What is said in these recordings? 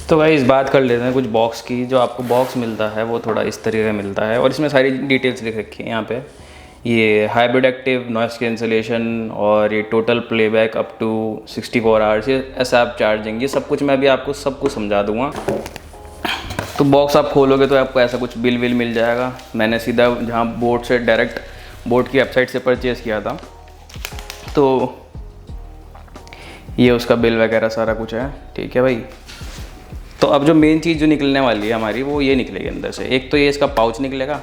तो भाई इस बात कर लेते हैं कुछ बॉक्स की। जो आपको बॉक्स मिलता है वो थोड़ा इस तरीके का मिलता है और इसमें सारी डिटेल्स लिख रखी है यहाँ पे। ये हाइब्रिड एक्टिव नॉइस कैंसलेशन और ये total playback up to 64 hours, ये ऐसा आप चार्जिंग, ये सब कुछ मैं अभी आपको सब कुछ समझा दूंगा। तो बॉक्स आप खोलोगे तो आपको ऐसा कुछ बिल विल मिल जाएगा। मैंने सीधा जहाँ बोर्ड से डायरेक्ट बोर्ड की वेबसाइट से परचेज़ किया था, तो ये उसका बिल वगैरह सारा कुछ है। ठीक है भाई। तो अब जो मेन चीज़ जो निकलने वाली है हमारी वो ये निकलेगी अंदर से। एक तो ये इसका पाउच निकलेगा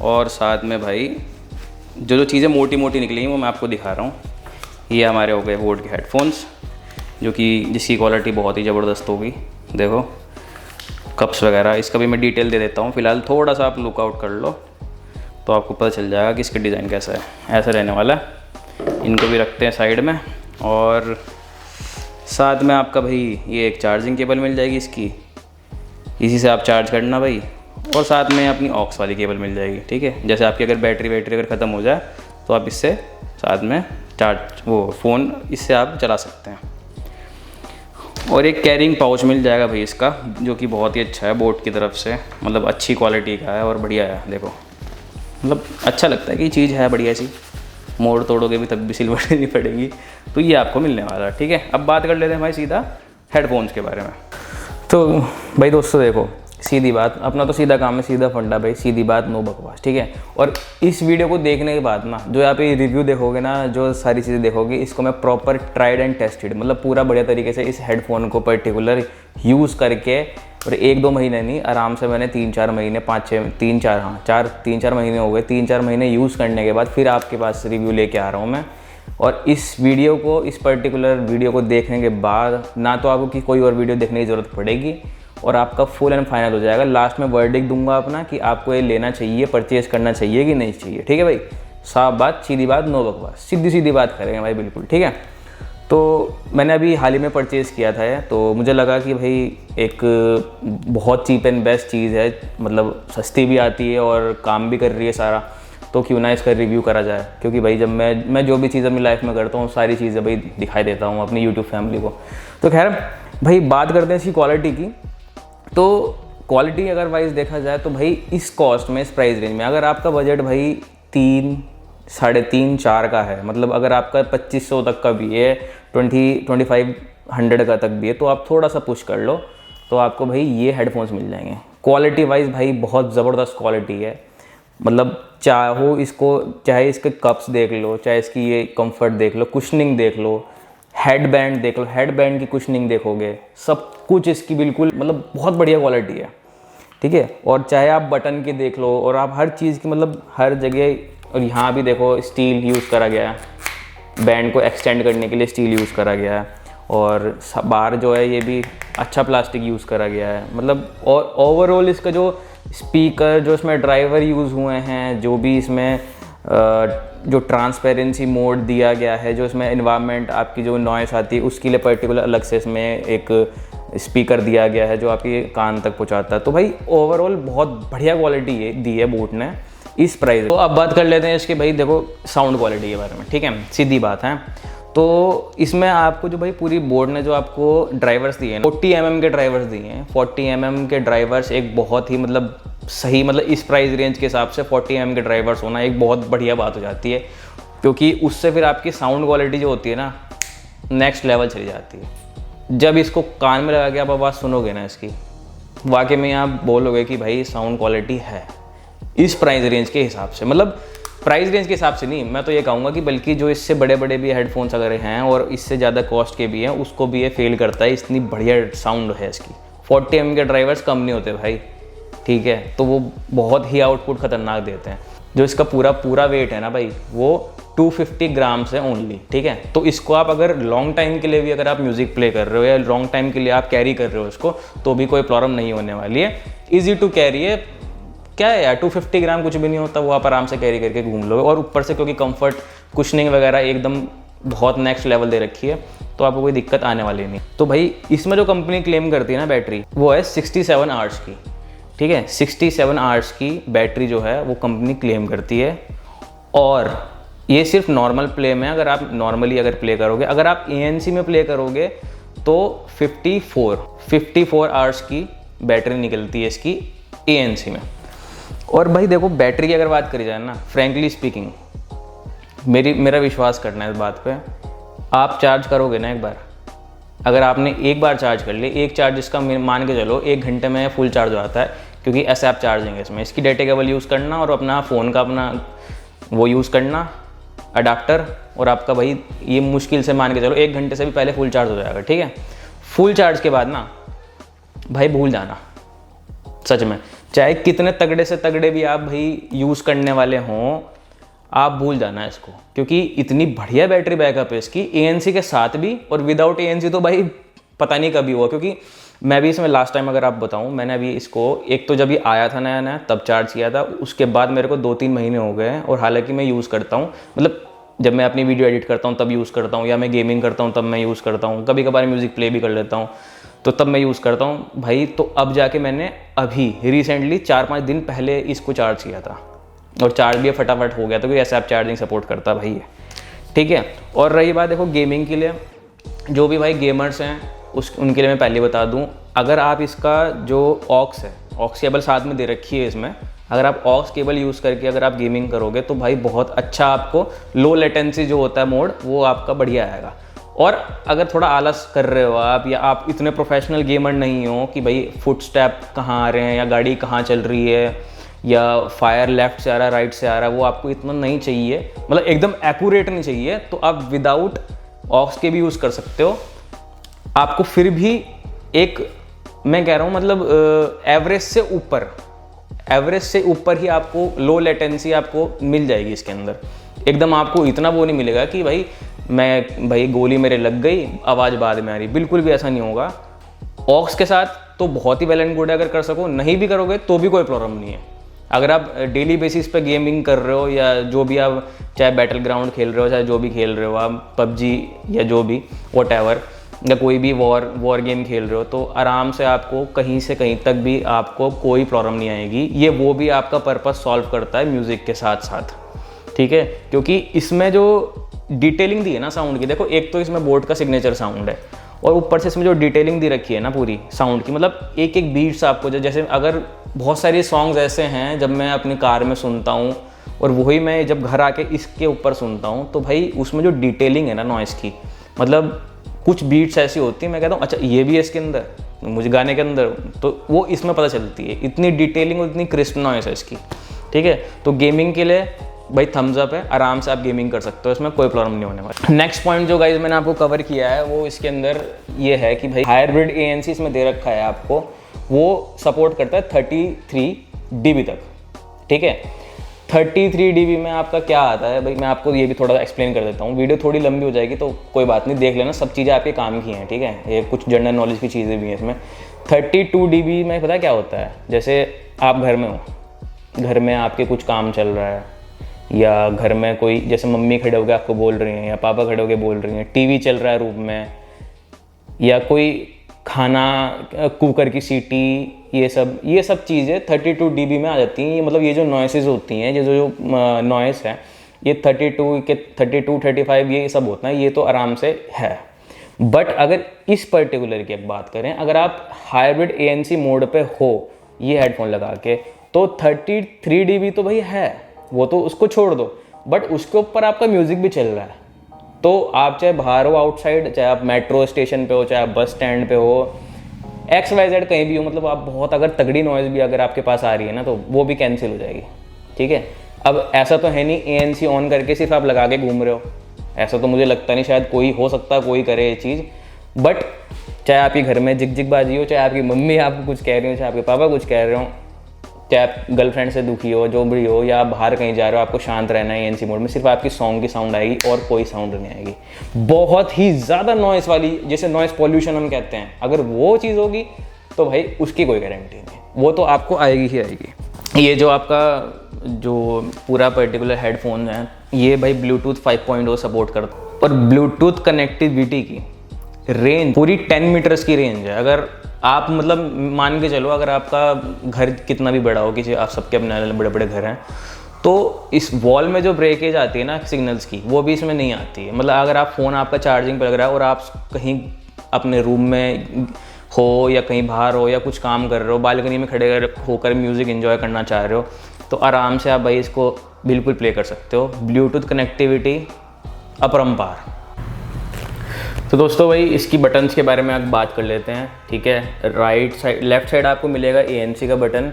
और साथ में भाई जो जो चीज़ें मोटी मोटी निकलेंगी वो मैं आपको दिखा रहा हूँ। ये हमारे हो गए बोट के हेडफोन्स, जो कि जिसकी क्वालिटी बहुत ही ज़बरदस्त होगी। देखो कप्स वगैरह, इसका भी मैं डिटेल दे देता हूँ। फ़िलहाल थोड़ा सा आप लुकआउट कर लो तो आपको पता चल जाएगा कि इसका डिज़ाइन कैसा है। ऐसा रहने वाला है। इनको भी रखते हैं साइड में। और साथ में आपका भाई ये एक चार्जिंग केबल मिल जाएगी इसकी, इसी से आप चार्ज करना भाई। और साथ में अपनी ऑक्स वाली केबल मिल जाएगी। ठीक है, जैसे आपकी अगर बैटरी अगर ख़त्म हो जाए तो आप इससे साथ में चार्ज वो फ़ोन इससे आप चला सकते हैं। और एक कैरिंग पाउच मिल जाएगा भाई इसका, जो कि बहुत ही अच्छा है बोट की तरफ से, मतलब अच्छी क्वालिटी का है और बढ़िया है। देखो मतलब अच्छा लगता है कि चीज़ है बढ़िया सी, मोड़ तोड़ोगे भी तब भी सिलवटें नहीं पड़ेंगी। तो ये आपको मिलने वाला है। ठीक है, अब बात कर लेते हैं भाई सीधा हेडफोन्स के बारे में। तो भाई दोस्तों देखो, सीधी बात, अपना तो सीधा काम है, सीधा फंडा भाई, सीधी बात, नो बकवास। ठीक है। और इस वीडियो को देखने के बाद ना, जो यहाँ पे रिव्यू देखोगे ना, जो सारी चीज़ें देखोगे, इसको मैं प्रॉपर ट्राइड एंड टेस्टेड, मतलब पूरा बढ़िया तरीके से इस हेडफोन को पर्टिकुलर यूज़ करके, और 1-2 महीने नहीं, आराम से मैंने 3-4 महीने 5-6 3-4 महीने हो गए। 3-4 महीने यूज़ करने के बाद फिर आपके पास रिव्यू लेके आ रहा हूँ मैं। और इस वीडियो को, इस पर्टिकुलर वीडियो को देखने के बाद ना तो आपको कि कोई और वीडियो देखने की ज़रूरत पड़ेगी और आपका फुल एंड फाइनल हो जाएगा। लास्ट में वर्डिक्ट दूंगा अपना कि आपको ये लेना चाहिए, परचेज करना चाहिए कि नहीं चाहिए। ठीक है भाई, साफ बात, सीधी बात, नो बकवास, सीधी सीधी बात करेंगे भाई, बिल्कुल। ठीक है। तो मैंने अभी हाल ही में परचेज़ किया था ये, तो मुझे लगा कि भाई एक बहुत चीप एंड बेस्ट चीज़ है, मतलब सस्ती भी आती है और काम भी कर रही है सारा, तो क्यों ना इसका रिव्यू करा जाए। क्योंकि भाई जब मैं जो भी चीज़ अपनी लाइफ में करता हूँ, सारी चीज़ें भाई दिखाई देता हूँ अपनी यूट्यूब फैमिली को। तो खैर भाई बात करते हैं इसकी क्वालिटी की। तो क्वालिटी अगर वाइज देखा जाए तो भाई इस कॉस्ट में, इस प्राइस रेंज में, अगर आपका बजट भाई 3-3.5-4 का है, मतलब अगर आपका 2500 तक का भी है, 2500 का तक भी है, तो आप थोड़ा सा पुश कर लो तो आपको भाई ये हेडफोन्स मिल जाएंगे। क्वालिटी वाइज भाई बहुत ज़बरदस्त क्वालिटी है। मतलब चाहे इसके कप्स देख लो, चाहे इसकी ये कंफर्ट देख लो, कुशनिंग देख लो, हेडबैंड देख लो, हेडबैंड की कुशनिंग देखोगे, सब कुछ इसकी बिल्कुल मतलब बहुत बढ़िया क्वालिटी है। ठीक है। और चाहे आप बटन की देख लो, और आप हर चीज़ की, मतलब हर जगह, और यहाँ भी देखो स्टील यूज़ करा गया है, बैंड को एक्सटेंड करने के लिए स्टील यूज़ करा गया है। और बाहर जो है ये भी अच्छा प्लास्टिक यूज़ करा गया है। मतलब और ओवरऑल इसका जो स्पीकर, जो इसमें ड्राइवर यूज़ हुए हैं, जो भी इसमें जो ट्रांसपेरेंसी मोड दिया गया है, जो इसमें इन्वायरमेंट आपकी जो नॉइस आती है उसके लिए पर्टिकुलर अलग से इसमें एक स्पीकर दिया गया है जो आपके कान तक पहुंचाता है। तो भाई ओवरऑल बहुत बढ़िया क्वालिटी दी है बोट ने इस प्राइस। तो अब बात कर लेते हैं इसके भाई देखो साउंड क्वालिटी के बारे में। ठीक है, सीधी बात है। तो इसमें आपको जो भाई पूरी बोर्ड ने जो आपको ड्राइवर्स दिए हैं, 40 mm के ड्राइवर्स दिए हैं। 40 mm के ड्राइवर्स एक बहुत ही मतलब सही, मतलब इस प्राइस रेंज के हिसाब से 40 mm के ड्राइवर्स होना एक बहुत बढ़िया बात हो जाती है, क्योंकि उससे फिर आपकी साउंड क्वालिटी जो होती है ना, नेक्स्ट लेवल चली जाती है। जब इसको कान में लगा के आप आवाज़ सुनोगे ना इसकी, वाकई में आप बोलोगे कि भाई साउंड क्वालिटी है इस प्राइस रेंज के हिसाब से। मतलब प्राइस रेंज के हिसाब से नहीं, मैं तो ये कहूँगा कि बल्कि जो इससे बड़े बड़े भी हेडफोन्स अगर हैं और इससे ज़्यादा कॉस्ट के भी हैं, उसको भी ये फेल करता है, इतनी बढ़िया साउंड है इसकी। 40 mm के ड्राइवर्स कम नहीं होते भाई। ठीक है, तो वो बहुत ही आउटपुट खतरनाक देते हैं। जो इसका पूरा वेट है ना भाई, वो 250 ग्राम्स है ओनली। ठीक है, तो इसको आप अगर लॉन्ग टाइम के लिए भी अगर आप म्यूज़िक प्ले कर रहे हो या लॉन्ग टाइम के लिए आप कैरी कर रहे हो इसको, तो भी कोई प्रॉब्लम नहीं होने वाली है। ईजी टू कैरी है। क्या है यार, 250 ग्राम कुछ भी नहीं होता, वो आप आराम से कैरी करके घूम लोगे। और ऊपर से क्योंकि कंफर्ट, कुशनिंग वगैरह एकदम बहुत नेक्स्ट लेवल दे रखी है, तो आपको कोई दिक्कत आने वाली नहीं। तो भाई इसमें जो कंपनी क्लेम करती है ना बैटरी, वो है 67 आवर्स की। ठीक है, 67 आवर्स की बैटरी जो है वो कंपनी क्लेम करती है। और ये सिर्फ नॉर्मल प्ले में, अगर आप नॉर्मली अगर प्ले करोगे, अगर आप ANC में प्ले करोगे तो 54 आवर्स की बैटरी निकलती है इसकी ANC में। और भाई देखो बैटरी की अगर बात करी जाए ना, फ्रैंकली स्पीकिंग मेरा विश्वास करना है इस बात पे, आप चार्ज करोगे ना एक बार, अगर आपने एक बार चार्ज कर लिया, एक चार्ज इसका मान के चलो 1 घंटे में फुल चार्ज हो जाता है, क्योंकि ऐसे आप चार्जिंग है इसमें, इसकी डेटा केबल यूज़ करना और अपना फ़ोन का अपना वो यूज़ करना अडाप्टर, और आपका भाई ये मुश्किल से मान के चलो 1 घंटे से भी पहले फुल चार्ज हो जाएगा। ठीक है, फुल चार्ज के बाद ना भाई भूल जाना, सच में चाहे कितने तगड़े से तगड़े भी आप भाई यूज़ करने वाले हों, आप भूल जाना इसको, क्योंकि इतनी बढ़िया बैटरी बैकअप है इसकी ANC के साथ भी, और विदाउट ANC तो भाई पता नहीं कभी हुआ। क्योंकि मैं भी इसमें लास्ट टाइम अगर आप बताऊं, मैंने अभी इसको एक तो जब ये आया था नया नया तब चार्ज किया था, उसके बाद मेरे को 2-3 महीने हो गए हैं, और हालांकि मैं यूज़ करता हूँ, मतलब जब मैं अपनी वीडियो एडिट करता हूँ तब यूज़ करता हूँ, या मैं गेमिंग करता हूँ तब मैं यूज़ करता हूँ, कभी कभार म्यूज़िक प्ले भी कर लेता हूँ तो तब मैं यूज़ करता हूँ भाई। तो अब जाके मैंने अभी रिसेंटली 4-5 दिन पहले इसको चार्ज किया था, और चार्ज भी फटाफट हो गया था, क्योंकि ऐसे आप चार्जिंग सपोर्ट करता भाई है। ठीक है, और रही बात देखो गेमिंग के लिए, जो भी भाई गेमर्स हैं उनके लिए मैं पहले बता दूं, अगर आप इसका जो ऑक्स है, ऑक्स केबल साथ में दे रखी है इसमें, अगर आप ऑक्स केबल यूज़ करके अगर आप गेमिंग करोगे तो भाई बहुत अच्छा आपको लो लेटेंसी जो होता है मोड वो आपका बढ़िया आएगा। और अगर थोड़ा आलस कर रहे हो आप, या आप इतने प्रोफेशनल गेमर नहीं हो कि भाई फुट स्टेप कहाँ आ रहे हैं या गाड़ी कहाँ चल रही है या फायर लेफ्ट से आ रहा है राइट से आ रहा है, वो आपको इतना नहीं चाहिए, मतलब एकदम एक्यूरेट नहीं चाहिए, तो आप विदाउट ऑक्स के भी यूज़ कर सकते हो। आपको फिर भी एक, मैं कह रहा हूँ मतलब एवरेज से ऊपर ही आपको लो लेटेंसी आपको मिल जाएगी इसके अंदर। एकदम आपको इतना वो नहीं मिलेगा कि भाई गोली मेरे लग गई आवाज़ बाद में आ रही, बिल्कुल भी ऐसा नहीं होगा। ऑक्स के साथ तो बहुत ही वेल एंड गुड है, अगर कर सको, नहीं भी करोगे तो भी कोई प्रॉब्लम नहीं है। अगर आप डेली बेसिस पे गेमिंग कर रहे हो, या जो भी आप चाहे बैटल ग्राउंड खेल रहे हो, चाहे जो भी खेल रहे हो आप PUBG या जो भी व्हाटएवर, या कोई भी वॉर गेम खेल रहे हो, तो आराम से आपको कहीं से कहीं तक भी आपको कोई प्रॉब्लम नहीं आएगी। ये वो भी आपका पर्पस सॉल्व करता है म्यूज़िक के साथ साथ। ठीक है, क्योंकि इसमें जो डिटेलिंग दी है ना साउंड की, देखो एक तो इसमें बोट का सिग्नेचर साउंड है, और ऊपर से इसमें जो डिटेलिंग दी रखी है ना पूरी साउंड की, मतलब एक एक बीट्स आपको, जैसे अगर बहुत सारे सॉन्ग्स ऐसे हैं जब मैं अपनी कार में सुनता हूँ और वही मैं जब घर आके इसके ऊपर सुनता हूँ, तो भाई उसमें जो डिटेलिंग है ना नॉइस की, मतलब कुछ बीट्स ऐसी होती है मैं कहता हूँ अच्छा ये भी है इसके अंदर, मुझे गाने के अंदर, तो वो इसमें पता चलती है, इतनी डिटेलिंग और इतनी क्रिस्प नॉइस है इसकी। ठीक है, तो गेमिंग के लिए भाई थम्स अप है, आराम से आप गेमिंग कर सकते हो, इसमें कोई प्रॉब्लम नहीं होने वाला। नेक्स्ट पॉइंट जो गाइज मैंने आपको कवर किया है वो इसके अंदर ये है कि भाई हाइब्रिड ANC इसमें दे रखा है आपको, वो सपोर्ट करता है 33 dB तक। ठीक है, 33 dB में आपका क्या आता है भाई, मैं आपको ये भी थोड़ा एक्सप्लेन कर देता हूँ, वीडियो थोड़ी लंबी हो जाएगी तो कोई बात नहीं, देख लेना, सब चीज़ें आपके काम की हैं। ठीक है, ये कुछ जनरल नॉलेज की चीज़ें भी हैं इसमें। 32 dB में पता क्या होता है, जैसे आप घर में हो, घर में आपके कुछ काम चल रहा है, या घर में कोई जैसे मम्मी खड़े होकर आपको बोल रही हैं या पापा खड़े होकर बोल रही हैं, टीवी चल रहा है रूम में, या कोई खाना कुकर की सीटी, ये सब चीज़ें 32 dB में आ जाती हैं। ये मतलब ये जो नॉइसेस होती हैं, ये जो नॉइस है, ये 32-35 ये सब होता है, ये तो आराम से है। बट अगर इस पर्टिकुलर की बात करें, अगर आप हाइब्रिड ANC मोड पे हो ये हेडफोन लगा के, तो 33 dB तो भाई है, वो तो उसको छोड़ दो, बट उसके ऊपर आपका म्यूज़िक भी चल रहा है। तो आप चाहे बाहर हो आउटसाइड, चाहे आप मेट्रो स्टेशन पे हो, चाहे आप बस स्टैंड पे हो, XYZ कहीं भी हो, मतलब आप बहुत अगर तगड़ी नॉइज़ भी अगर आपके पास आ रही है ना, तो वो भी कैंसिल हो जाएगी। ठीक है, अब ऐसा तो है नहीं ANC ऑन करके सिर्फ आप लगा के घूम रहे हो, ऐसा तो मुझे लगता नहीं, शायद कोई हो सकता है कोई करे ये चीज़। बट चाहे आपके घर में जिगजिगबाजी हो, चाहे आपकी मम्मी आपको कुछ कह रही हो, चाहे आपके पापा कुछ कह रहे हो, चाहे आप गर्लफ्रेंड से दुखी हो, जो भी हो, या आप बाहर कहीं जा रहे हो, आपको शांत रहना है ANC मोड में, सिर्फ आपकी सॉन्ग की साउंड आएगी और कोई साउंड नहीं आएगी। बहुत ही ज़्यादा नॉइस वाली, जैसे नॉइस पॉल्यूशन हम कहते हैं, अगर वो चीज़ होगी तो भाई उसकी कोई गारंटी नहीं, वो तो आपको आएगी ही आएगी। ये जो आपका जो पूरा पर्टिकुलर हेडफोन है, ये भाई ब्लूटूथ 5.0 सपोर्ट करता है, और ब्लूटूथ कनेक्टिविटी की रेंज पूरी 10 मीटर्स की रेंज है। अगर आप मतलब मान के चलो, अगर आपका घर कितना भी बड़ा हो, किसी आप सबके अपने बड़े बड़े घर हैं, तो इस वॉल में जो ब्रेकेज आती है ना सिग्नल्स की, वो भी इसमें नहीं आती है। मतलब अगर आप फ़ोन आपका चार्जिंग पर लग रहा है और आप कहीं अपने रूम में हो या कहीं बाहर हो या कुछ काम कर रहे हो, बालकनी में खड़े होकर म्यूज़िक एंजॉय करना चाह रहे हो, तो आराम से आप भाई इसको बिल्कुल प्ले कर सकते हो। ब्लूटूथ कनेक्टिविटी अपरंपार। तो दोस्तों भाई इसकी बटन्स के बारे में आप बात कर लेते हैं, ठीक है। राइट साइड, लेफ्ट साइड आपको मिलेगा ANC का बटन,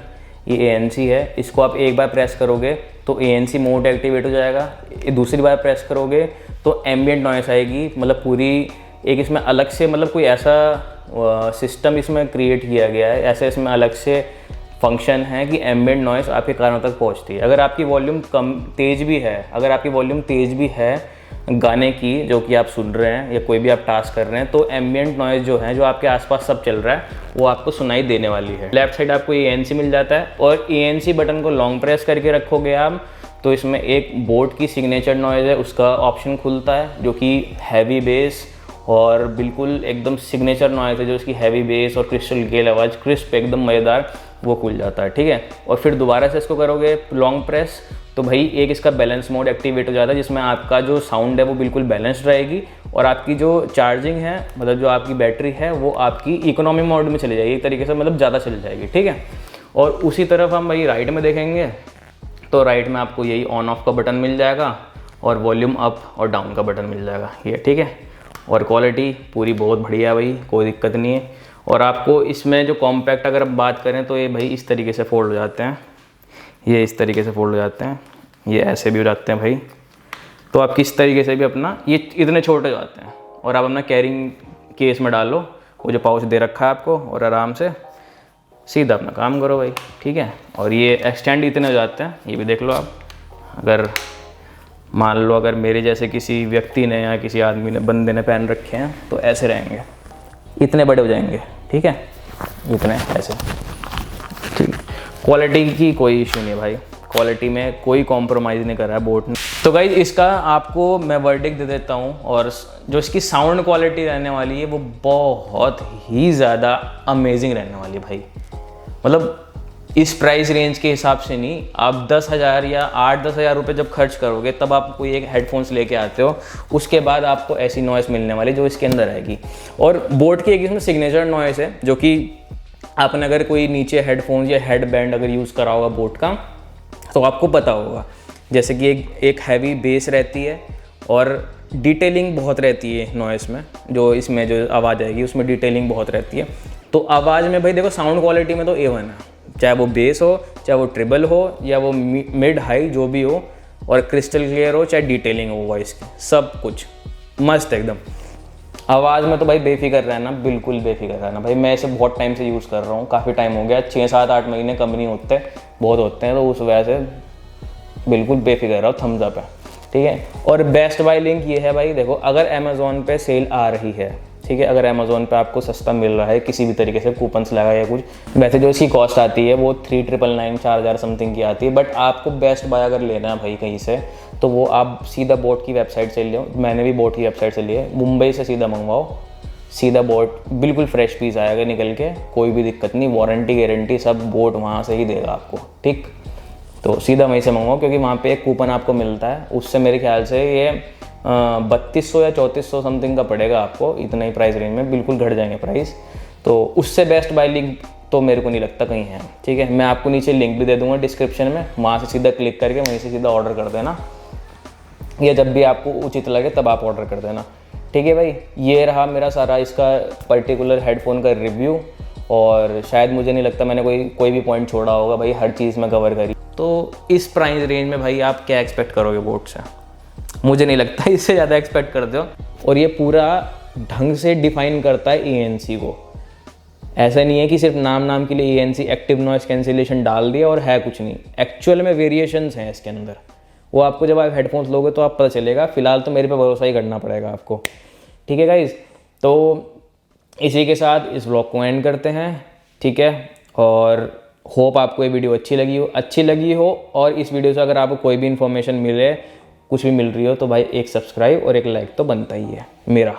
ये ANC है। इसको आप एक बार प्रेस करोगे तो ANC मोड एक्टिवेट हो जाएगा। दूसरी बार प्रेस करोगे तो एम्बिएंट नॉइस आएगी, मतलब पूरी एक इसमें अलग से, मतलब कोई ऐसा सिस्टम इसमें क्रिएट किया गया है, ऐसे इसमें अलग से फंक्शन है कि एम्बिएंट नॉइस आपके कानों तक पहुंचती है। अगर आपकी वॉल्यूम तेज़ भी है गाने की जो कि आप सुन रहे हैं या कोई भी आप टास्क कर रहे हैं, तो एम्बिएंट नॉइज़ जो है, जो आपके आसपास सब चल रहा है, वो आपको सुनाई देने वाली है। लेफ्ट साइड आपको ANC मिल जाता है, और ANC बटन को लॉन्ग प्रेस करके रखोगे आप तो इसमें एक बोट की सिग्नेचर नॉइज़ है उसका ऑप्शन खुलता है, जो कि हैवी बेस और बिल्कुल एकदम सिग्नेचर नॉइज़ है, जो इसकी हैवी बेस और क्रिस्टल क्लियर आवाज़, क्रिस्प एकदम मज़ेदार, वो खुल जाता है, ठीक है। और फिर दोबारा से इसको करोगे लॉन्ग प्रेस तो भाई एक इसका बैलेंस मोड एक्टिवेट हो जाता है, जिसमें आपका जो साउंड है वो बिल्कुल बैलेंस्ड रहेगी, और आपकी जो चार्जिंग है, मतलब जो आपकी बैटरी है, वो आपकी इकोनॉमी मोड में चली जाएगी, एक तरीके से मतलब ज़्यादा चल जाएगी, ठीक है। और उसी तरफ हम भाई राइट में देखेंगे तो राइट में आपको यही ऑन ऑफ का बटन मिल जाएगा, और वॉल्यूम अप और डाउन का बटन मिल जाएगा ये, ठीक है। और क्वालिटी पूरी बहुत बढ़िया है भाई, कोई दिक्कत नहीं है। और आपको इसमें जो कॉम्पैक्ट अगर आप बात करें तो ये भाई इस तरीके से फोल्ड हो जाते हैं, ये इस तरीके से फोल्ड हो जाते हैं, ये ऐसे भी हो जाते हैं भाई। तो आप किस तरीके से भी अपना, ये इतने छोटे हो जाते हैं, और आप अपना कैरिंग केस में डालो, वो जो पाउच दे रखा है आपको, और आराम से सीधा अपना काम करो भाई, ठीक है। और ये एक्सटेंड इतने हो जाते हैं, ये भी देख लो आप। अगर मान लो अगर मेरे जैसे किसी व्यक्ति ने या किसी आदमी ने, बंदे ने पहन रखे हैं, तो ऐसे रहेंगे, इतने बड़े हो जाएंगे, ठीक है, इतने ऐसे, ठीक। क्वालिटी की कोई इशू नहीं है भाई, क्वालिटी में कोई कॉम्प्रोमाइज़ नहीं कर रहा है बोट ने। तो गाइज इसका आपको मैं वर्डिक्ट दे देता हूँ, और जो इसकी साउंड क्वालिटी रहने वाली है वो बहुत ही ज़्यादा अमेजिंग रहने वाली है भाई। मतलब इस प्राइस रेंज के हिसाब से नहीं, आप 10,000 या 8-10 हज़ार रुपये जब खर्च करोगे तब आप कोई एक हेडफोन्स लेके आते हो, उसके बाद आपको ऐसी नॉइस मिलने वाली जो इसके अंदर आएगी। और बोट की एक इसमें सिग्नेचर नॉइस है, जो कि आपने अगर कोई नीचे हेडफोन्स या हेडबैंड अगर यूज़ करा होगा बोट का, तो आपको पता होगा, जैसे कि एक हैवी बेस रहती है और डिटेलिंग बहुत रहती है नॉइस में, जो इसमें जो आवाज़ आएगी उसमें डिटेलिंग बहुत रहती है। तो आवाज़ में भाई देखो, साउंड क्वालिटी में तो A1 है, चाहे वो बेस हो, चाहे वो ट्रिबल हो, या वो मिड हाई जो भी हो, और क्रिस्टल क्लियर हो, चाहे डिटेलिंग हो वॉइस की, सब कुछ मस्त एकदम। आवाज़ में तो भाई बेफिक्र रहना, बिल्कुल बेफिक्र रहना भाई। मैं इसे बहुत टाइम से यूज़ कर रहा हूँ, काफ़ी टाइम हो गया, 6-7-8 महीने कम नहीं होते, बहुत होते हैं, तो उस वजह से बिल्कुल बेफिक्र रहो, थम्स अप है, ठीक है। और बेस्ट बाय लिंक ये है भाई, देखो अगर अमेज़ोन पे सेल आ रही है, ठीक है, अगर अमेज़ोन पे आपको सस्ता मिल रहा है किसी भी तरीके से, कूपन्स लगा या कुछ, वैसे जो इसकी कॉस्ट आती है वो 3,999 4,000 समथिंग की आती है, बट आपको बेस्ट बाय अगर लेना है भाई कहीं से, तो वो आप सीधा बोट की वेबसाइट से लो। मैंने भी बोट की वेबसाइट से लिए, मुंबई से सीधा मंगवाओ, सीधा बोट बिल्कुल फ्रेश पीस आएगा निकल के, कोई भी दिक्कत नहीं, वारंटी गारंटी सब बोट वहाँ से ही देगा आपको, ठीक। तो सीधा वहीं से मंगवाओ, क्योंकि वहाँ पे एक कूपन आपको मिलता है, उससे मेरे ख्याल से ये 3200 या 3400 समथिंग का पड़ेगा आपको, इतना ही प्राइस रेंज में बिल्कुल घट जाएंगे प्राइस। तो उससे बेस्ट बाय लिंक तो मेरे को नहीं लगता कहीं है, ठीक है। मैं आपको नीचे लिंक भी दे दूंगा डिस्क्रिप्शन में, वहाँ से सीधा क्लिक करके वहीं से सीधा ऑर्डर कर देना, या जब भी आपको उचित लगे तब आप ऑर्डर कर देना, ठीक है भाई। ये रहा मेरा सारा इसका पर्टिकुलर हेडफोन का रिव्यू, और शायद मुझे नहीं लगता मैंने कोई भी पॉइंट छोड़ा होगा भाई, हर चीज़ में कवर करी। तो इस प्राइस रेंज में भाई आप क्या एक्सपेक्ट करोगे बोट से? मुझे नहीं लगता इससे ज़्यादा एक्सपेक्ट करते हो। और ये पूरा ढंग से डिफाइन करता है ANC को, ऐसा नहीं है कि सिर्फ नाम के लिए ANC एक्टिव नॉइस कैंसिलेशन डाल दिया और है कुछ नहीं, एक्चुअल में वेरिएशंस हैं इसके अंदर, वो आपको जब आप हेडफोन्स लोगे तो आप पता चलेगा। फिलहाल तो मेरे पे भरोसा ही करना पड़ेगा आपको, ठीक है गाइज। तो इसी के साथ इस व्लॉग को एंड करते हैं, ठीक है। और होप आपको ये वीडियो अच्छी लगी हो, और इस वीडियो से अगर आपको कोई भी इन्फॉर्मेशन मिले, कुछ भी मिल रही हो, तो भाई एक सब्सक्राइब और एक लाइक तो बनता ही है मेरा,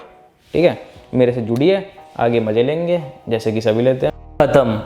ठीक है। मेरे से जुड़िए, आगे मज़े लेंगे जैसे कि सभी लेते हैं। ख़त्म।